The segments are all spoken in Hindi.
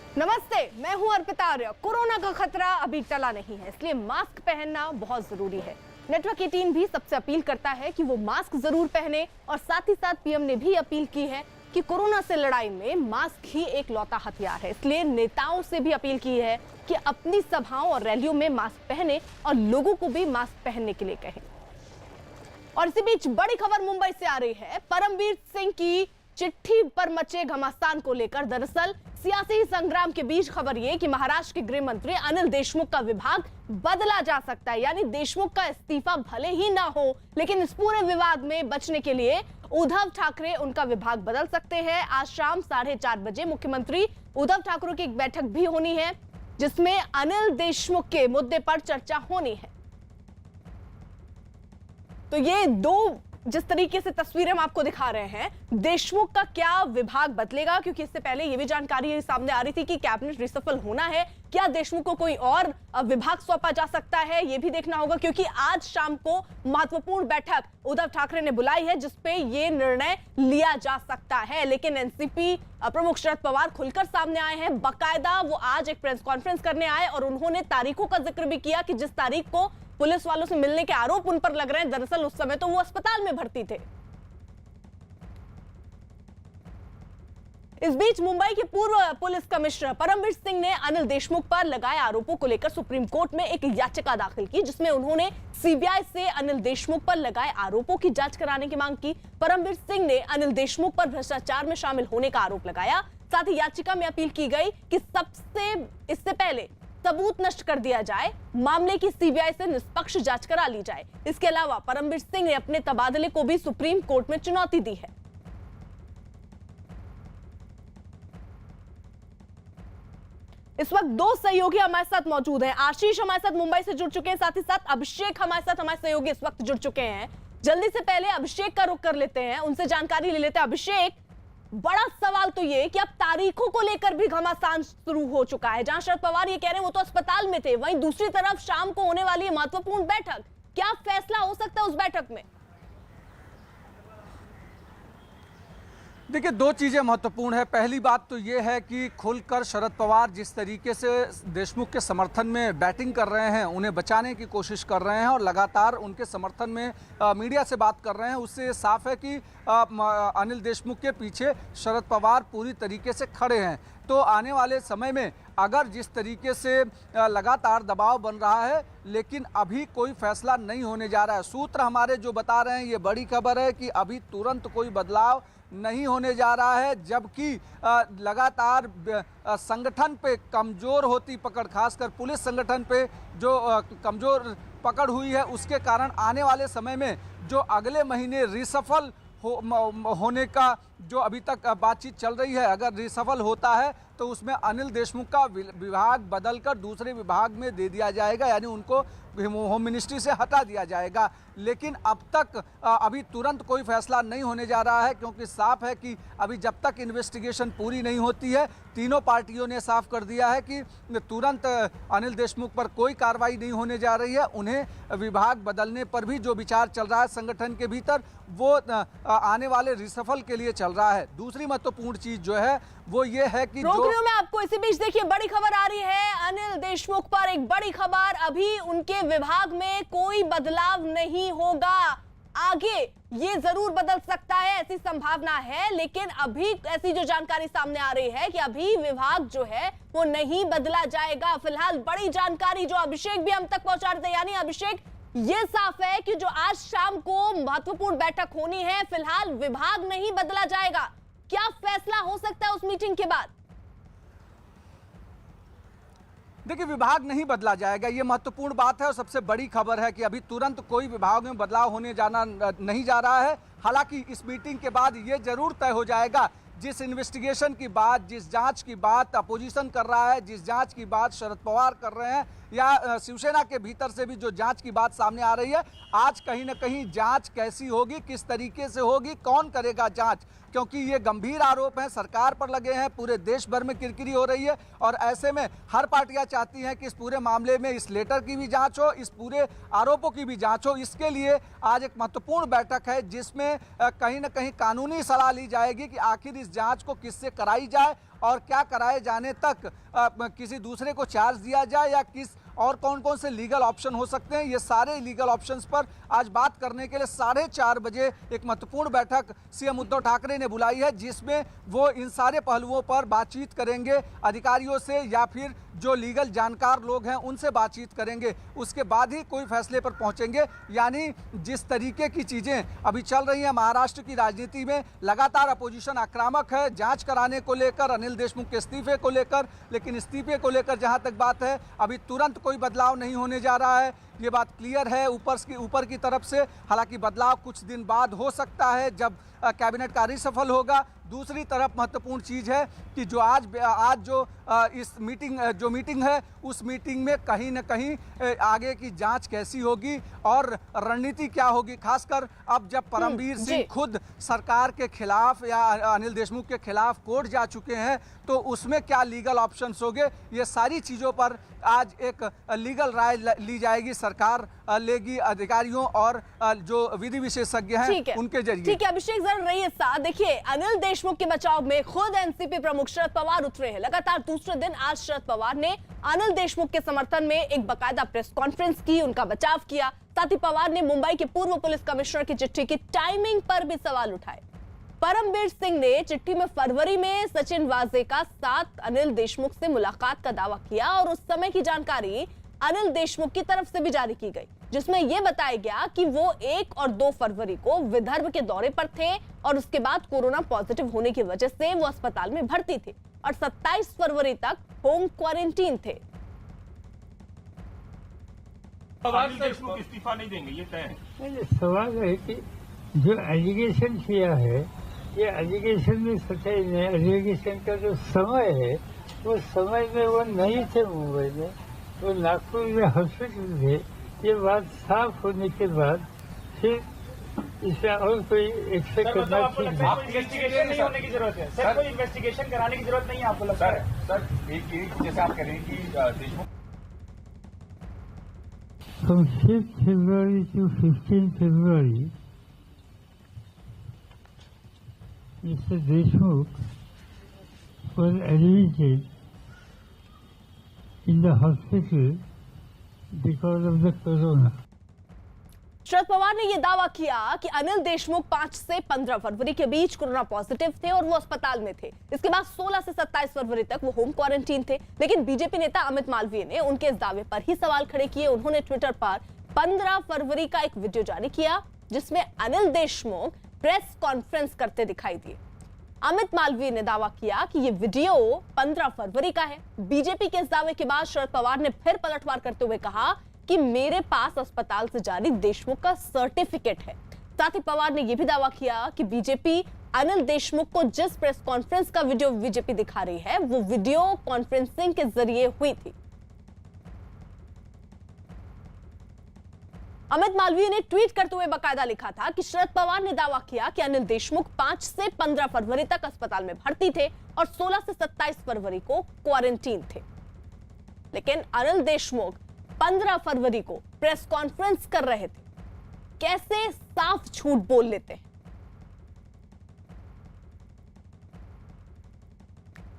नमस्ते, मैं हूं अर्पिता आर्य। कोरोना का खतरा अभी टला नहीं है, इसलिए मास्क पहनना बहुत जरूरी है। नेटवर्क 18 भी सबसे अपील करता है कि वो मास्क जरूर पहने और साथ ही साथ पीएम ने भी अपील की है कि कोरोना से लड़ाई में मास्क ही एक लौता हथियार है। इसलिए नेताओं से भी अपील की है कि अपनी सभाओं और रैलियों में मास्क पहने और लोगों को भी मास्क पहनने के लिए कहें। और इसी बीच बड़ी खबर मुंबई से आ रही है। परमवीर सिंह की चिट्ठी पर मचे घमासान को लेकर दरअसल सियासी संग्राम के बीच खबर ये कि महाराष्ट्र के गृह मंत्री अनिल देशमुख का विभाग बदला जा सकता है, यानी देशमुख का इस्तीफा भले ही ना हो, लेकिन इस पूरे विवाद में बचने के लिए उद्धव ठाकरे उनका विभाग बदल सकते हैं। आज शाम 4:30 बजे मुख्यमंत्री उद्धव ठाकरे की एक बैठक भी होनी है, जिसमें अनिल देशमुख के मुद्दे पर चर्चा होनी है। तो ये दो जिस तरीके से तस्वीरें हम आपको दिखा रहे हैं, देशमुख का क्या विभाग बदलेगा, क्योंकि इससे पहले ये भी जानकारी सामने आ रही थी कि कैबिनेट रिसफल होना है। क्या देशमुख को कोई और विभाग सौंपा जा सकता है, ये भी देखना होगा, क्योंकि आज शाम को महत्वपूर्ण बैठक उद्धव ठाकरे ने बुलाई है जिसपे ये निर्णय लिया जा सकता है। लेकिन एनसीपी प्रमुख शरद पवार खुलकर सामने आए हैं। बाकायदा वो आज एक प्रेस कॉन्फ्रेंस करने आए और उन्होंने तारीखों का जिक्र भी किया कि जिस तारीख को पुलिस वालों से मिलने के आरोप उन पर लग रहे हैं, दरअसल उस समय तो वो अस्पताल में भर्ती थे। इस बीच मुंबई के पूर्व पुलिस कमिश्नर परमवीर सिंह ने अनिल देशमुख पर लगाए आरोपों को लेकर सुप्रीम कोर्ट में एक याचिका दाखिल की, जिसमें उन्होंने सीबीआई से अनिल देशमुख पर लगाए आरोपों की जांच कराने की मांग की। परमवीर सिंह ने अनिल देशमुख पर भ्रष्टाचार में शामिल होने का आरोप लगाया। साथ ही याचिका में अपील की गई कि इससे पहले सबूत नष्ट कर दिया जाए, मामले की सीबीआई से निष्पक्ष जांच करा ली जाए। इसके अलावा परमवीर सिंह ने अपने तबादले को भी सुप्रीम कोर्ट में चुनौती दी है। इस वक्त दो सहयोगी हमारे साथ मौजूद हैं। आशीष हमारे साथ मुंबई से जुड़ चुके हैं, साथ ही साथ अभिषेक हमारे साथ, हमारे सहयोगी इस वक्त जुड़ चुके हैं। जल्दी से पहले अभिषेक का रुख कर लेते हैं, उनसे जानकारी ले लेते हैं। अभिषेक, बड़ा सवाल तो ये कि अब तारीखों को लेकर भी घमासान शुरू हो चुका है। जहां शरद पवार ये कह रहे हैं वो तो अस्पताल में थे, वहीं दूसरी तरफ शाम को होने वाली महत्वपूर्ण बैठक, क्या फैसला हो सकता है उस बैठक में? देखिए, दो चीज़ें महत्वपूर्ण है। पहली बात तो ये है कि खुलकर शरद पवार जिस तरीके से देशमुख के समर्थन में बैटिंग कर रहे हैं, उन्हें बचाने की कोशिश कर रहे हैं और लगातार उनके समर्थन में मीडिया से बात कर रहे हैं, उससे साफ है कि अनिल देशमुख के पीछे शरद पवार पूरी तरीके से खड़े हैं। तो आने वाले समय में अगर जिस तरीके से लगातार दबाव बन रहा है, लेकिन अभी कोई फैसला नहीं होने जा रहा है। सूत्र हमारे जो बता रहे हैं, ये बड़ी खबर है कि अभी तुरंत कोई बदलाव नहीं होने जा रहा है, जबकि लगातार संगठन पे कमज़ोर होती पकड़, खासकर पुलिस संगठन पे जो कमज़ोर पकड़ हुई है, उसके कारण आने वाले समय में जो अगले महीने रिसफल होने का जो अभी तक बातचीत चल रही है, अगर रिसफल होता है तो उसमें अनिल देशमुख का विभाग बदलकर दूसरे विभाग में दे दिया जाएगा, यानी उनको होम मिनिस्ट्री से हटा दिया जाएगा। लेकिन अब तक अभी तुरंत कोई फैसला नहीं होने जा रहा है, क्योंकि साफ है कि अभी जब तक इन्वेस्टिगेशन पूरी नहीं होती है, तीनों पार्टियों ने साफ कर दिया है कि तुरंत अनिल देशमुख पर कोई कार्रवाई नहीं होने जा रही है। उन्हें विभाग बदलने पर भी जो विचार चल रहा है संगठन के भीतर, वो आने वाले रिसफल के लिए चल रहा है। दूसरी महत्वपूर्ण चीज जो है वो ये है कि मैं आपको इसी बीच देखिए बड़ी खबर आ रही है अनिल देशमुख पर, एक बड़ी खबर, अभी उनके विभाग में कोई बदलाव नहीं होगा। आगे ये जरूर बदल सकता है, ऐसी संभावना है, लेकिन अभी ऐसी जो जानकारी सामने आ रही है कि अभी विभाग जो है वो नहीं बदला जाएगा। फिलहाल बड़ी जानकारी जो अभिषेक भी हम तक पहुंचा रहे थे, यानी अभिषेक, ये साफ है कि जो आज शाम को महत्वपूर्ण बैठक होनी है, फिलहाल विभाग नहीं बदला जाएगा। क्या फैसला हो सकता है उस मीटिंग के बाद? देखिए, विभाग नहीं बदला जाएगा, ये महत्वपूर्ण बात है और सबसे बड़ी खबर है कि अभी तुरंत कोई विभाग में बदलाव होने जाना नहीं जा रहा है। हालांकि इस मीटिंग के बाद ये जरूर तय हो जाएगा, जिस इन्वेस्टिगेशन की बात, जिस जांच की बात अपोजिशन कर रहा है, जिस जांच की बात शरद पवार कर रहे हैं, या शिवसेना के भीतर से भी जो जांच की बात सामने आ रही है, आज कहीं ना कहीं जांच कैसी होगी, किस तरीके से होगी, कौन करेगा जांच, क्योंकि ये गंभीर आरोप हैं, सरकार पर लगे हैं, पूरे देश भर में किरकिरी हो रही है और ऐसे में हर पार्टियां चाहती हैं कि इस पूरे मामले में इस लेटर की भी जांच हो, इस पूरे आरोपों की भी जांच हो। इसके लिए आज एक महत्वपूर्ण बैठक है जिसमें कहीं ना कहीं कानूनी सलाह ली जाएगी कि आखिर इस इस जांच को किससे कराई जाए और क्या कराए जाने तक किसी दूसरे को चार्ज दिया जाए या किस और कौन कौन से लीगल ऑप्शन हो सकते हैं, ये सारे लीगल ऑप्शंस पर आज बात करने के लिए 4:30 बजे एक महत्वपूर्ण बैठक सीएम उद्धव ठाकरे ने बुलाई है, जिसमें वो इन सारे पहलुओं पर बातचीत करेंगे अधिकारियों से या फिर जो लीगल जानकार लोग हैं उनसे बातचीत करेंगे। उसके बाद ही कोई फैसले पर पहुंचेंगे। यानी जिस तरीके की चीज़ें अभी चल रही हैं महाराष्ट्र की राजनीति में, लगातार अपोजिशन आक्रामक है जांच कराने को लेकर, अनिल देशमुख के इस्तीफे को लेकर, लेकिन इस्तीफे को लेकर जहां तक बात है अभी तुरंत कोई बदलाव नहीं होने जा रहा है, ये बात क्लियर है ऊपर की तरफ से। हालांकि बदलाव कुछ दिन बाद हो सकता है जब कैबिनेट का रिसफल होगा। दूसरी तरफ महत्वपूर्ण चीज़ है कि जो आज जो इस मीटिंग है उस मीटिंग में कहीं न कहीं आगे की जांच कैसी होगी और रणनीति क्या होगी, खासकर अब जब परमवीर सिंह खुद सरकार के खिलाफ या अनिल देशमुख के खिलाफ कोर्ट जा चुके हैं तो उसमें क्या लीगल ऑप्शंस होंगे, ये सारी चीज़ों पर आज एक लीगल राय ली जाएगी, सरकार लेगी अधिकारियों और जो विधि विशेषज्ञ हैं उनके जरिए। ठीक है अभिषेक, जरा रहिए साथ। देखिए अनिल देशमुख के बचाव में खुद एनसीपी प्रमुख शरद पवार उतरे हैं। लगातार दूसरे दिन आज शरद पवार ने अनिल देशमुख के समर्थन में एक बाकायदा प्रेस कॉन्फ्रेंस की, उनका बचाव किया। साथ ही पवार ने मुंबई के पूर्व पुलिस कमिश्नर की चिट्ठी की टाइमिंग पर भी सवाल उठाए। परमवीर सिंह ने चिट्ठी में फरवरी में सचिन वाजे का साथ अनिल देशमुख से मुलाकात का दावा किया और उस समय की जानकारी अनिल देशमुख की तरफ से भी जारी की गई, जिसमें यह बताया गया कि वो 1 और 2 फरवरी को विदर्भ के दौरे पर थे और उसके बाद कोरोना पॉजिटिव होने की वजह से वो अस्पताल में भर्ती थे और 27 फरवरी तक होम क्वारंटीन थे। अनिल देशमुख इस्तीफा नहीं देंगे, ये तय है। सवाल है कि जो एलिगेशन किया है, ये एलिगेशन में सच्चाई नहीं। एलिगेशन का जो समय है वो समय में वो नहीं थे मुंबई में, वो नागपुर में हॉस्पिटल थे। ये बात साफ होने के बाद फिर इसमें और कोई एक्सपेक्ट करना ठीक है। इन्वेस्टिगेशन नहीं होने की जरूरत है सर, कोई इन्वेस्टिगेशन कराने की जरूरत नहीं है आपको लगता है? सर एक जैसे आप कह रहे हैं कि Deshmukh From 5th February to 15th February, Mr. Deshmukh was admitted in the hospital because of the corona. Sharad Pawar ने यह दावा किया कि अनिल देशमुख 5 से 15 फरवरी के बीच कोरोना पॉजिटिव थे और वो अस्पताल में थे। इसके बाद 16 से 27 फरवरी तक वो होम क्वारंटीन थे। लेकिन बीजेपी नेता अमित मालवीय ने उनके इस दावे पर ही सवाल खड़े किए। उन्होंने ट्विटर पर 15 फरवरी का एक वीडियो जारी किया जिसमें अनिल देशमुख प्रेस कॉन्फ्रेंस करते दिखाई दिए। अमित मालवीय ने दावा किया कि ये वीडियो 15 फरवरी का है। बीजेपी के इस दावे के बाद शरद पवार ने फिर पलटवार करते हुए कहा कि मेरे पास अस्पताल से जारी देशमुख का सर्टिफिकेट है। साथ ही पवार ने यह भी दावा किया कि बीजेपी अनिल देशमुख को जिस प्रेस कॉन्फ्रेंस का वीडियो बीजेपी दिखा रही है वो वीडियो कॉन्फ्रेंसिंग के जरिए हुई थी। अमित मालवीय ने ट्वीट करते हुए बकायदा लिखा था कि शरद पवार ने दावा किया कि अनिल देशमुख 5 से 15 फरवरी तक अस्पताल में भर्ती थे और 16 से 27 फरवरी को क्वारंटीन थे। लेकिन अनिल देशमुख 15 फरवरी को प्रेस कॉन्फ्रेंस कर रहे थे। कैसे साफ झूठ बोल लेते हैं।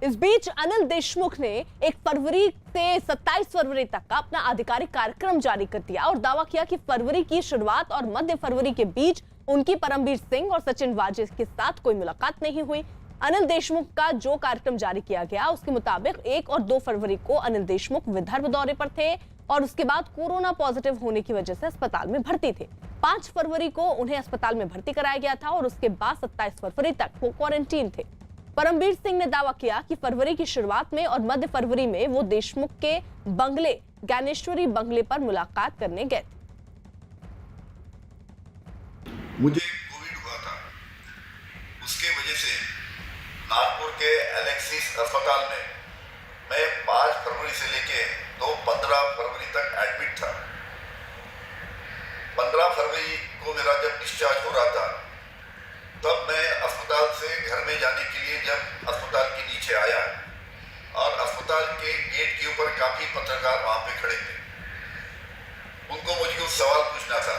इस बीच अनिल देशमुख ने 1 फरवरी से 27 फरवरी तक का अपना आधिकारिक कार्यक्रम जारी कर दिया और दावा किया कि फरवरी की शुरुआत और मध्य फरवरी के बीच उनकी परमवीर सिंह और सचिन वाजे के साथ कोई मुलाकात नहीं हुई। अनिल देशमुख का जो कार्यक्रम जारी किया गया उसके मुताबिक 1 और 2 फरवरी को अनिल देशमुख विदर्भ दौरे पर थे और उसके बाद कोरोना पॉजिटिव होने की वजह से अस्पताल में भर्ती थे। 5 फरवरी को उन्हें अस्पताल में भर्ती कराया गया था और उसके बाद 27 फरवरी तक वो क्वारंटीन थे। परमवीर सिंह ने दावा किया कि फरवरी की शुरुआत में और मध्य फरवरी में वो देशमुख के बंगले ज्ञानेश्वरी बंगले पर मुलाकात करने गए थे। मुझे कोविड हुआ था, उसके वजह से नागपुर के एलेक्सिस अस्पताल में मैं 5 फरवरी से लेके 15 फरवरी तक एडमिट था। 15 फरवरी को मेरा जब डिस्चार्ज हो रहा था तब मैं अस्पताल से घर में जाने के लिए जब अस्पताल के नीचे आया और अस्पताल के गेट के ऊपर काफी पत्रकार वहां पे खड़े थे। उनको मुझे कुछ सवाल पूछना था।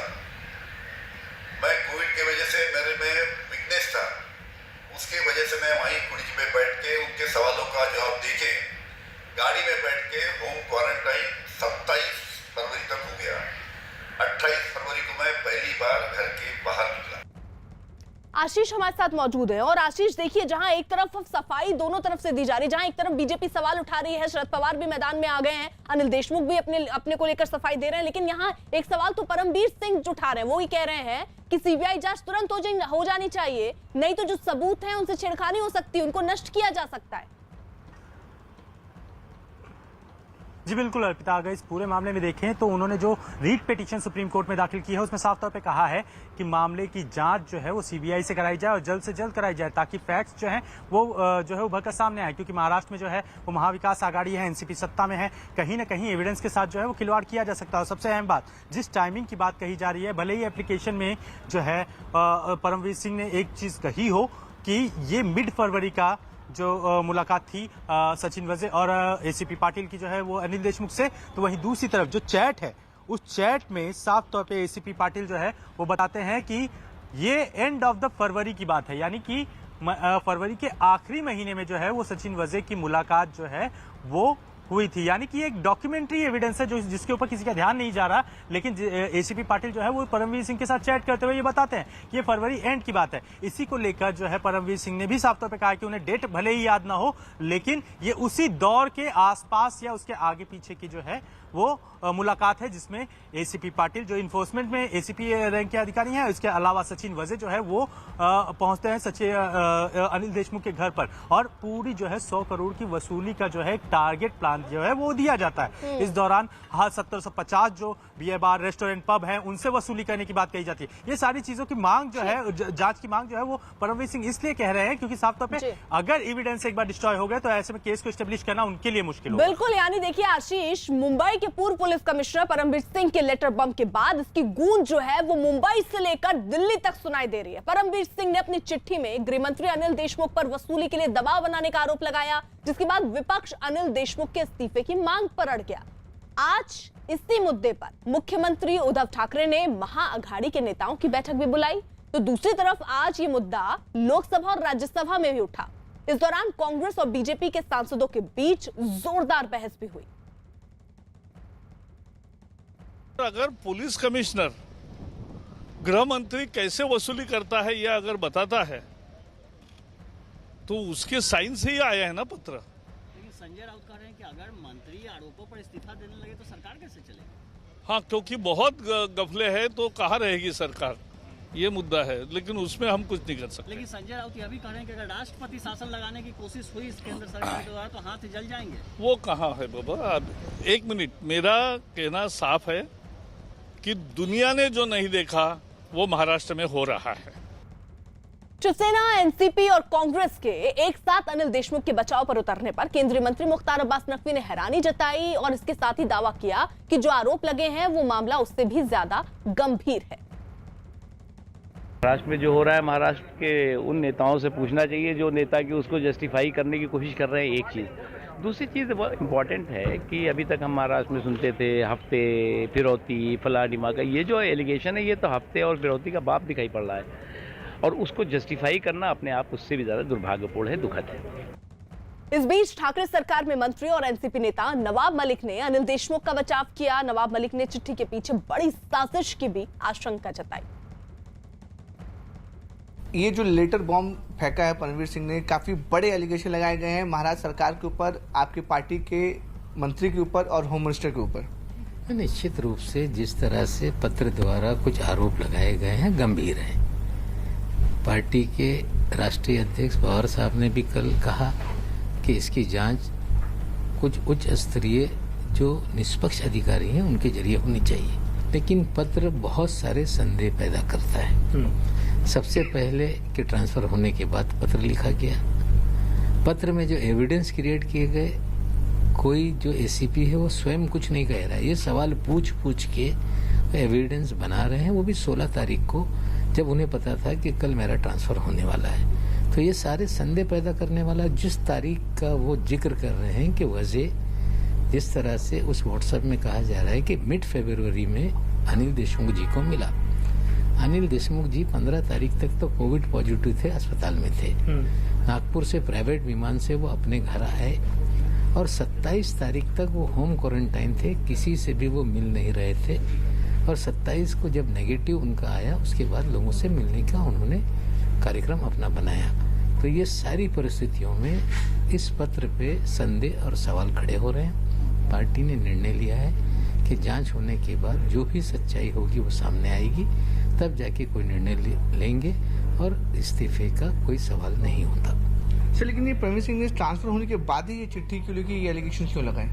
मैं कोविड की वजह से मेरे में वीकनेस था, उसके वजह से मैं वहीं सवालों का जवाब देके गाड़ी में बैठ के होम क्वारंटाइन 27 फरवरी तक हो गया। 28 फरवरी को मैं पहली बार घर के बाहर निकला। आशीष हमारे साथ मौजूद है। और आशीष, देखिए, जहां एक तरफ सफाई दोनों तरफ से दी जा रही है, जहां एक तरफ बीजेपी सवाल उठा रही है, शरद पवार भी मैदान में आ गए हैं, अनिल देशमुख भी अपने को लेकर सफाई दे रहे हैं, लेकिन यहां एक सवाल तो परमवीर सिंह उठा रहे हैं। वो ही कह रहे हैं कि सीबीआई जांच तुरंत हो जानी चाहिए, नहीं तो जो सबूत है उनसे छेड़खानी हो सकती है, उनको नष्ट किया जा सकता है। जी बिल्कुल अर्पिता, अगर इस पूरे मामले में देखें तो उन्होंने जो रीट पिटीशन सुप्रीम कोर्ट में दाखिल की है उसमें साफ तौर पे कहा है कि मामले की जांच जो है वो सीबीआई से कराई जाए और जल्द से जल्द कराई जाए, ताकि फैक्ट्स जो हैं वो जो है उभर कर सामने आए। क्योंकि महाराष्ट्र में जो है वो महाविकास आघाड़ी है, एनसीपी सत्ता में है, कहीं ना कहीं एविडेंस के साथ जो है वो खिलवाड़ किया जा सकता है। और सबसे अहम बात, जिस टाइमिंग की बात कही जा रही है, भले ही एप्लीकेशन में जो है परमवीर सिंह ने एक चीज कही हो कि ये मिड फरवरी का जो मुलाकात थी सचिन वजे और एसीपी पाटिल की जो है वो अनिल देशमुख से, तो वहीं दूसरी तरफ जो चैट है उस चैट में साफ तौर पे एसीपी पाटिल जो है वो बताते हैं कि ये एंड ऑफ द फरवरी की बात है, यानी कि फरवरी के आखिरी महीने में जो है वो सचिन वजे की मुलाकात जो है वो हुई थी। यानी कि एक डॉक्यूमेंट्री एविडेंस है जो जिसके ऊपर किसी का ध्यान नहीं जा रहा, लेकिन एसीपी पाटिल जो है वो परमवीर सिंह के साथ चैट करते हुए ये बताते हैं कि ये फरवरी एंड की बात है। इसी को लेकर जो है परमवीर सिंह ने भी साफ तौर पे कहा कि उन्हें डेट भले ही याद ना हो, लेकिन ये उसी दौर के आसपास या उसके आगे पीछे की जो है वो मुलाकात है जिसमें एसीपी पाटिल जो इन्फोर्समेंट में एसीपी रैंक के अधिकारी हैं, इसके अलावा सचिन वजे जो है वो पहुंचते हैं अनिल देशमुख के घर पर और पूरी जो है 100 करोड़ की वसूली का जो है टारगेट प्लान जो है वो दिया जाता है। इस दौरान 1750 जो बियर बार रेस्टोरेंट पब है उनसे वसूली करने की बात कही जाती है। ये सारी चीजों की मांग जो है, जांच की मांग जो है वो परमवीर सिंह इसलिए कह रहे हैं क्योंकि साफ तौर पे अगर एविडेंस एक बार डिस्ट्रॉय हो गए तो ऐसे में केस को एस्टेब्लिश करना उनके लिए मुश्किल होगा। बिल्कुल, यानी देखिए आशीष, मुंबई के पूर्व पुलिस कमिश्नर परमवीर सिंह के लेटर बम के बाद इसकी गूंज जो है वो मुंबई से लेकर दिल्ली तक सुनाई दे रही है। परमवीर सिंह ने अपनी चिट्ठी में गृह मंत्री अनिल देशमुख पर वसूली के लिए दबाव बनाने का आरोप लगाया, जिसके बाद विपक्ष अनिल देशमुख के इस्तीफे की मांग पर अड़ गया। आज इसी मुद्दे पर मुख्यमंत्री उद्धव ठाकरे ने महाअघाड़ी के नेताओं की बैठक भी बुलाई, तो दूसरी तरफ आज ये मुद्दा लोकसभा और राज्यसभा में भी उठा। इस दौरान कांग्रेस और बीजेपी के सांसदों के बीच जोरदार बहस भी हुई। अगर पुलिस कमिश्नर गृह मंत्री कैसे वसूली करता है यह अगर बताता है तो उसके साइन से ही आया है ना पत्र। लेकिन संजय राउत कह रहे हैं कि अगर मंत्री आरोपों पर इस्तीफा देने लगे तो सरकार कैसे चलेगी? हाँ, क्योंकि बहुत गफले है तो कहाँ रहेगी सरकार, ये मुद्दा है, लेकिन उसमें हम कुछ नहीं कर सकते। लेकिन संजय राउत यह भी कह रहे हैं कि अगर राष्ट्रपति शासन लगाने की कोशिश हुई इस केंद्र सरकार के द्वारा तो हाथ जल जाएंगे। वो कहाँ है बाबा? एक मिनट, मेरा कहना साफ है कि दुनिया ने जो नहीं देखा वो महाराष्ट्र में हो रहा है। शिवसेना, एनसीपी और कांग्रेस के एक साथ अनिल देशमुख के बचाव पर उतरने पर केंद्रीय मंत्री मुख्तार अब्बास नकवी ने हैरानी जताई और इसके साथ ही दावा किया कि जो आरोप लगे हैं वो मामला उससे भी ज्यादा गंभीर है। महाराष्ट्र में जो हो रहा है, महाराष्ट्र के उन नेताओं से पूछना चाहिए जो नेता की उसको जस्टिफाई करने की कोशिश कर रहे हैं, एक चीज़। दूसरी चीज़ बहुत इम्पॉर्टेंट है कि अभी तक हम महाराष्ट्र में सुनते थे हफ्ते, फिरौती, फलानिमा का, ये जो एलिगेशन है ये तो हफ्ते और फिरौती का बाप दिखाई पड़ रहा है और उसको जस्टिफाई करना अपने आप उससे भी ज़्यादा दुर्भाग्यपूर्ण है, दुखद है। इस बीच ठाकरे सरकार में मंत्री और एनसीपी नेता नवाब मलिक ने अनिल देशमुख का बचाव किया। नवाब मलिक ने चिट्ठी के पीछे बड़ी साजिश की भी आशंका जताई। ये जो लेटर बॉम्ब फेंका है परमवीर सिंह ने, काफ़ी बड़े एलिगेशन लगाए गए हैं महाराष्ट्र सरकार के ऊपर, आपकी पार्टी के मंत्री के ऊपर और होम मिनिस्टर के ऊपर। निश्चित रूप से जिस तरह से पत्र द्वारा कुछ आरोप लगाए गए हैं गंभीर हैं। पार्टी के राष्ट्रीय अध्यक्ष पवार साहब ने भी कल कहा कि इसकी जांच कुछ उच्च स्तरीय जो निष्पक्ष अधिकारी हैं उनके जरिए होनी चाहिए, लेकिन पत्र बहुत सारे संदेह पैदा करता है। सबसे पहले कि ट्रांसफर होने के बाद पत्र लिखा गया, पत्र में जो एविडेंस क्रिएट किए गए, कोई जो एसीपी है वो स्वयं कुछ नहीं कह रहा है, ये सवाल पूछ के एविडेंस बना रहे हैं, वो भी 16 तारीख को, जब उन्हें पता था कि कल मेरा ट्रांसफर होने वाला है। तो ये सारे संदेह पैदा करने वाला जिस तारीख का वो जिक्र कर रहे हैं कि वजह जिस तरह से उस व्हाट्सएप में कहा जा रहा है कि मिड फरवरी में अनिल देशमुख जी को मिला। अनिल देशमुख जी 15 तारीख तक तो कोविड पॉजिटिव थे, अस्पताल में थे नागपुर से प्राइवेट विमान से वो अपने घर आए और 27 तारीख तक वो होम क्वारंटाइन थे, किसी से भी वो मिल नहीं रहे थे। और 27 को जब नेगेटिव उनका आया, उसके बाद लोगों से मिलने का उन्होंने कार्यक्रम अपना बनाया। तो ये सारी परिस्थितियों में इस पत्र पे संदेह और सवाल खड़े हो रहे हैं। पार्टी ने निर्णय लिया है कि जांच होने के बाद जो भी सच्चाई होगी वो सामने आएगी, तब जाके कोई निर्णय लेंगे और इस्तीफे का कोई सवाल नहीं होता। लेकिन ये परमवीर सिंह ने ट्रांसफर होने के बाद ही ये चिट्ठी क्यों लिखी, ये एलिगेशन क्यों लगाए?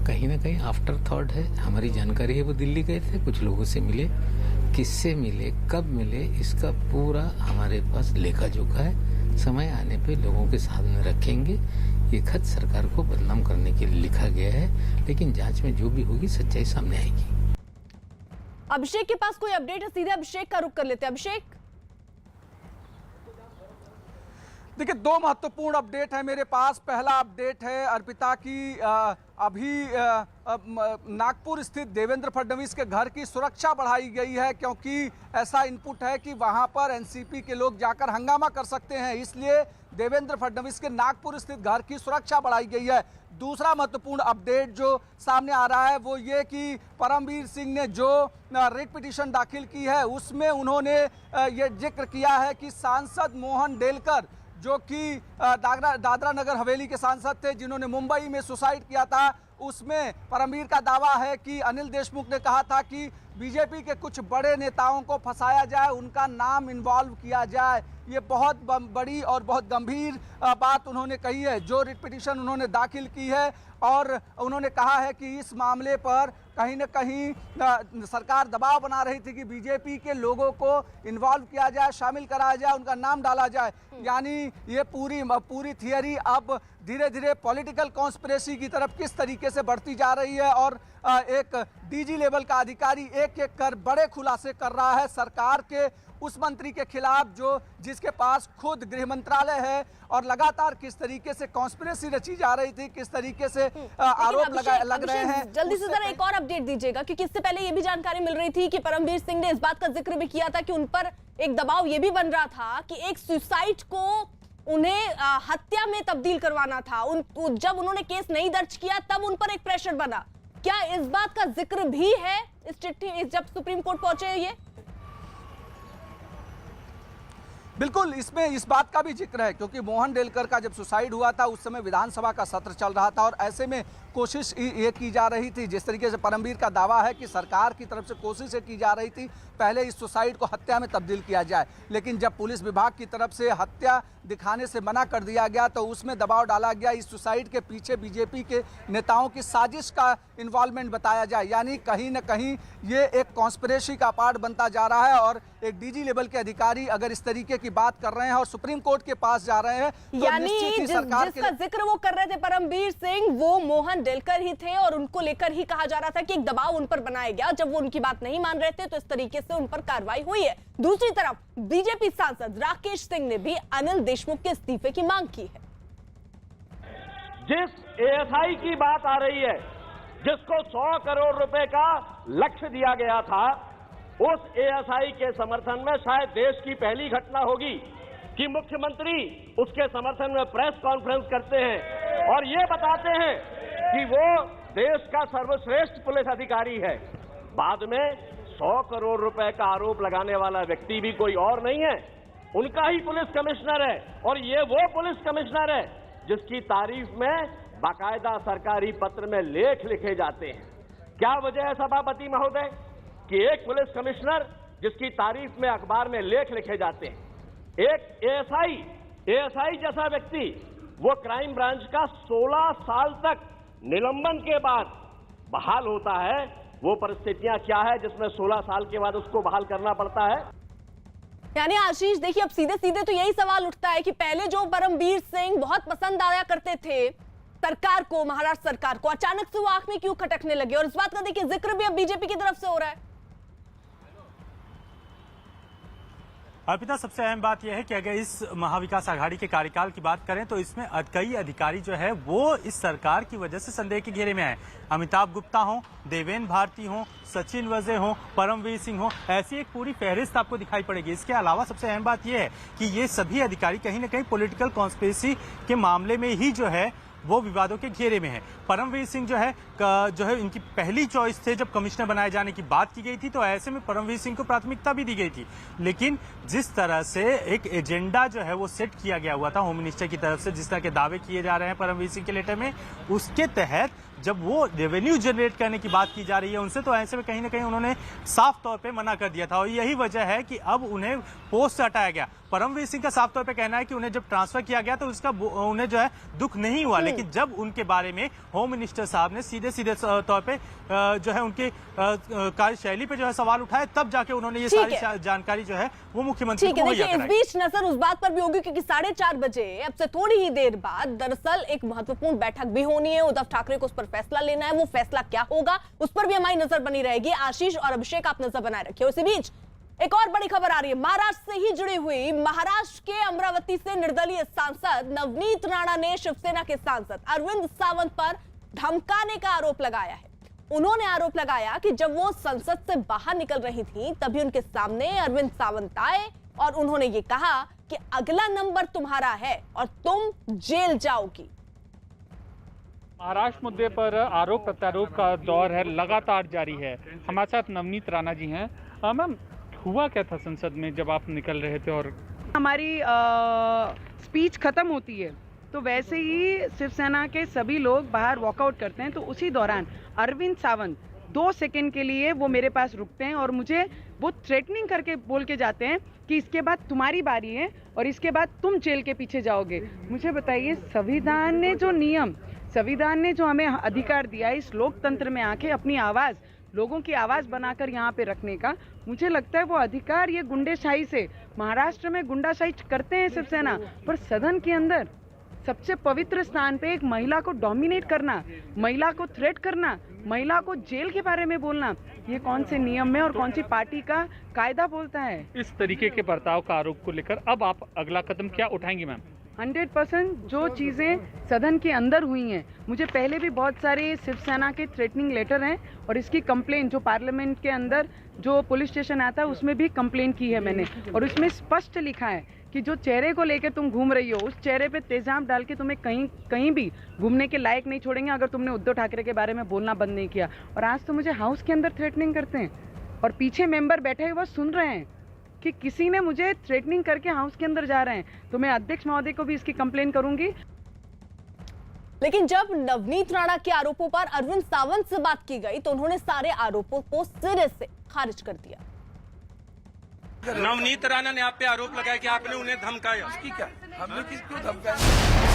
कहीं ना कहीं आफ्टर थॉट है। हमारी जानकारी है वो दिल्ली गए थे, कुछ लोगों से मिले, किससे मिले, कब मिले, इसका पूरा हमारे पास लेखा जोखा है। समय आने पे लोगों के सामने रखेंगे। ये खत सरकार को बदनाम करने के लिए लिखा गया है, लेकिन जांच में जो भी होगी सच्चाई सामने आएगी। अभिषेक के पास कोई अपडेट है? सीधे अभिषेक का रुख कर लेते हैं। अभिषेक, देखिए, दो महत्वपूर्ण अपडेट है मेरे पास। पहला अपडेट है अर्पिता की, अभी नागपुर स्थित देवेंद्र फडणवीस के घर की सुरक्षा बढ़ाई गई है, क्योंकि ऐसा इनपुट है कि वहां पर एनसीपी के लोग जाकर हंगामा कर सकते हैं, इसलिए देवेंद्र फडणवीस के नागपुर स्थित घर की सुरक्षा बढ़ाई गई है। दूसरा महत्वपूर्ण अपडेट जो सामने आ रहा है वो ये कि परमवीर सिंह ने जो रिट पिटीशन दाखिल की है उसमें उन्होंने ये जिक्र किया है कि सांसद मोहन डेलकर, जो कि दादरा नगर हवेली के सांसद थे जिन्होंने मुंबई में सुसाइड किया था, उसमें परमवीर का दावा है कि अनिल देशमुख ने कहा था कि बीजेपी के कुछ बड़े नेताओं को फंसाया जाए, उनका नाम इन्वॉल्व किया जाए। ये बहुत बड़ी और बहुत गंभीर बात उन्होंने कही है जो रिट पिटीशन उन्होंने दाखिल की है। और उन्होंने कहा है कि इस मामले पर कहीं न कहीं सरकार दबाव बना रही थी कि बीजेपी के लोगों को इन्वॉल्व किया जाए, शामिल कराया जाए, उनका नाम डाला जाए। यानी ये पूरी थियरी अब धीरे धीरे पॉलिटिकल कॉन्स्पिरेसी की तरफ किस तरीके से बढ़ती जा रही है और एक डीजी लेवल का अधिकारी एक एक कर बड़े खुलासे कर रहा है सरकार के उस मंत्री के खिलाफ जिसके पास खुद गृह मंत्रालय है, और लगातार किस तरीके से कॉन्स्पिरेसी रची जा रही थी, किस तरीके से आरोप लग रहे हैं। जल्दी से जरा एक और अपडेट दीजिएगा, क्योंकि इससे पहले ये भी जानकारी मिल रही थी कि परमवीर सिंह ने इस बात का जिक्र भी किया था कि उन पर एक दबाव ये भी बन रहा था कि एक सुसाइड को उन्हें हत्या में तब्दील करवाना था। जब उन्होंने केस नहीं दर्ज किया तब उन पर एक प्रेशर बना। क्या इस बात का जिक्र भी है इस चिट्ठी जब सुप्रीम कोर्ट पहुंचे? ये बिल्कुल, इसमें इस बात का भी जिक्र है क्योंकि मोहन डेलकर का जब सुसाइड हुआ था उस समय विधानसभा का सत्र चल रहा था और ऐसे में कोशिश ये की जा रही थी, जिस तरीके से परमवीर का दावा है कि सरकार की तरफ से कोशिश की जा रही थी पहले इस सुसाइड को हत्या में तब्दील किया जाए, लेकिन जब पुलिस विभाग की तरफ से हत्या दिखाने से मना कर दिया गया तो उसमें दबाव डाला गया इस सुसाइड के पीछे बीजेपी के नेताओं की साजिश का इन्वॉल्वमेंट बताया जाए। यानी कहीं न कहीं ये एक कॉन्स्पिरेसी का पार्ट बनता जा रहा है और एक डीजी लेवल के अधिकारी अगर इस तरीके की बात कर रहे हैं और सुप्रीम कोर्ट के पास जा रहे हैं तो यानी जिसका जिक्र वो कर रहे थे परमवीर सिंह, वो मोहन डेलकर ही थे और उनको लेकर ही कहा जा रहा था कि एक दबाव उन पर बनाया गया। जब वो उनकी बात नहीं मान रहे थे तो इस तरीके से उन पर कार्रवाई हुई है। दूसरी तरफ बीजेपी सांसद राकेश सिंह ने भी अनिल देशमुख के इस्तीफे की मांग की है। जिस एएसआई की बात आ रही है, जिसको 100 करोड़ रुपए का लक्ष्य दिया गया था, उस एएसआई के समर्थन में शायद देश की पहली घटना होगी कि मुख्यमंत्री उसके समर्थन में प्रेस कॉन्फ्रेंस करते हैं और ये बताते हैं कि वो देश का सर्वश्रेष्ठ पुलिस अधिकारी है। बाद में 100 करोड़ रुपए का आरोप लगाने वाला व्यक्ति भी कोई और नहीं है, उनका ही पुलिस कमिश्नर है और ये वो पुलिस कमिश्नर है जिसकी तारीफ में बाकायदा सरकारी पत्र में लेख लिखे जाते हैं। क्या वजह है सभापति महोदय कि एक पुलिस कमिश्नर जिसकी तारीफ में अखबार में लेख लिखे जाते हैं, एक एएसआई जैसा व्यक्ति वो क्राइम ब्रांच का 16 साल तक निलंबन के बाद बहाल होता है, वो परिस्थितियां क्या है जिसमें 16 साल के बाद उसको बहाल करना पड़ता है। यानी आशीष देखिए, अब सीधे सीधे तो यही सवाल उठता है कि पहले जो परमवीर सिंह बहुत पसंद आया करते थे सरकार को, महाराष्ट्र सरकार को, अचानक से वो आंख में क्यों खटकने लगे? और इस बात का देखिए जिक्र भी अब बीजेपी की तरफ से हो रहा है। अर्पिता, सबसे अहम बात यह है कि अगर इस महाविकास आघाड़ी के कार्यकाल की बात करें तो इसमें कई अधिकारी जो है वो इस सरकार की वजह से संदेह के घेरे में आए। अमिताभ गुप्ता हो, देवेंद्र भारती हो, सचिन वजे हो, परमवीर सिंह हो, ऐसी एक पूरी फहरिस्त आपको दिखाई पड़ेगी। इसके अलावा सबसे अहम बात यह है कि ये सभी अधिकारी कहीं न कहीं पॉलिटिकल कॉन्स्पिरेसी के मामले में ही जो है वो विवादों के घेरे में है। परमवीर सिंह जो है इनकी पहली चॉइस थे जब कमिश्नर बनाए जाने की बात की गई थी, तो ऐसे में परमवीर सिंह को प्राथमिकता भी दी गई थी। लेकिन जिस तरह से एक एजेंडा जो है वो सेट किया गया हुआ था होम मिनिस्टर की तरफ से, जिस तरह के दावे किए जा रहे हैं परमवीर सिंह के लेटर में, उसके तहत जब वो रेवेन्यू जनरेट करने की बात की जा रही है उनसे, तो ऐसे में कहीं ना कहीं उन्होंने साफ तौर पे मना कर दिया था। और यही वजह है कि अब उन्हें पोस्ट से हटाया गया। परमवीर सिंह का साफ तौर पे कहना है कि उन्हें जब ट्रांसफर किया गया तो उसका उन्हें जो है दुख नहीं हुआ, लेकिन जब उनके बारे में होम मिनिस्टर साहब ने सीधे तौर पे जो है उनकी कार्यशैली पे जो है सवाल उठाए, तब जाके उन्होंने ये सारी जानकारी जो है वो मुख्यमंत्री को मुहैया कराई। इस बीच नजर उस बात पर भी होगी क्योंकि 4:30 बजे अब से थोड़ी ही देर बाद दरअसल एक महत्वपूर्ण बैठक भी होनी है। उद्धव ठाकरे को उस पर फैसला लेना है। वो फैसला क्या होगा उस पर भी हमारी नजर बनी रहेगी। आशीष और अभिषेक, आप नजर बनाए रखिए। उसी बीच एक और बड़ी खबर आ रही है महाराष्ट्र से ही जुड़ी हुई। महाराष्ट्र के अमरावती से निर्दलीय सांसद नवनीत राणा ने शिवसेना के सांसद अरविंद सावंत पर धमकाने का आरोप लगाया है। उन्होंने आरोप लगाया कि जब वो संसद से बाहर निकल रही थी तभी उनके सामने अरविंद सावंत आए और उन्होंने ये कहा कि अगला नंबर तुम्हारा है और तुम जेल जाओगी। महाराष्ट्र मुद्दे पर आरोप प्रत्यारोप का दौर है, लगातार जारी है। हमारे साथ नवनीत राणा जी हैं। मैम, हुआ क्या था संसद में जब आप निकल रहे थे? और हमारी स्पीच खत्म होती है तो वैसे ही शिवसेना के सभी लोग बाहर वॉकआउट करते हैं, तो उसी दौरान अरविंद सावंत 2 सेकंड के लिए वो मेरे पास रुकते हैं और मुझे वो थ्रेटनिंग करके बोल के जाते हैं कि इसके बाद तुम्हारी बारी है और इसके बाद तुम जेल के पीछे जाओगे। मुझे बताइए, संविधान ने जो हमें अधिकार दिया इस लोकतंत्र में आके अपनी आवाज़, लोगों की आवाज़ बनाकर यहाँ पे रखने का, मुझे लगता है वो अधिकार ये गुंडेशाही से, महाराष्ट्र में गुंडाशाही करते हैं शिवसेना, पर सदन के अंदर सबसे पवित्र स्थान पे एक महिला को डोमिनेट करना, महिला को थ्रेट करना, महिला को जेल के बारे में बोलना, ये कौन से नियम में और कौन सी पार्टी का कायदा बोलता है? इस तरीके के बर्ताव का आरोप को लेकर अब आप अगला कदम क्या उठाएंगे मैम? 100% जो चीज़ें सदन के अंदर हुई हैं, मुझे पहले भी बहुत सारे शिवसेना के थ्रेटनिंग लेटर हैं और इसकी कंप्लेंट जो पार्लियामेंट के अंदर जो पुलिस स्टेशन आता है उसमें भी कंप्लेंट की है मैंने, और उसमें स्पष्ट लिखा है कि जो चेहरे को लेकर तुम घूम रही हो उस चेहरे पे तेजाब डाल के तुम्हें कहीं भी घूमने के लायक नहीं छोड़ेंगे अगर तुमने उद्धव ठाकरे के बारे में बोलना बंद नहीं किया। और आज तो मुझे हाउस के अंदर थ्रेटनिंग करते हैं और पीछे मेंबर बैठे हुए वो सुन रहे हैं कि किसी ने मुझे थ्रेटनिंग करके हाउस के अंदर जा रहे हैं, तो मैं अध्यक्ष महोदय को भी इसकी कंप्लेंट करूंगी। लेकिन जब नवनीत राणा के आरोपों पर अरविंद सावंत से बात की गई तो उन्होंने सारे आरोपों को सिरे से खारिज कर दिया। नवनीत राणा ने आप पे आरोप लगाया कि आपने उन्हें धमकाया। उसकी क्या? हमने किसको धमकाया?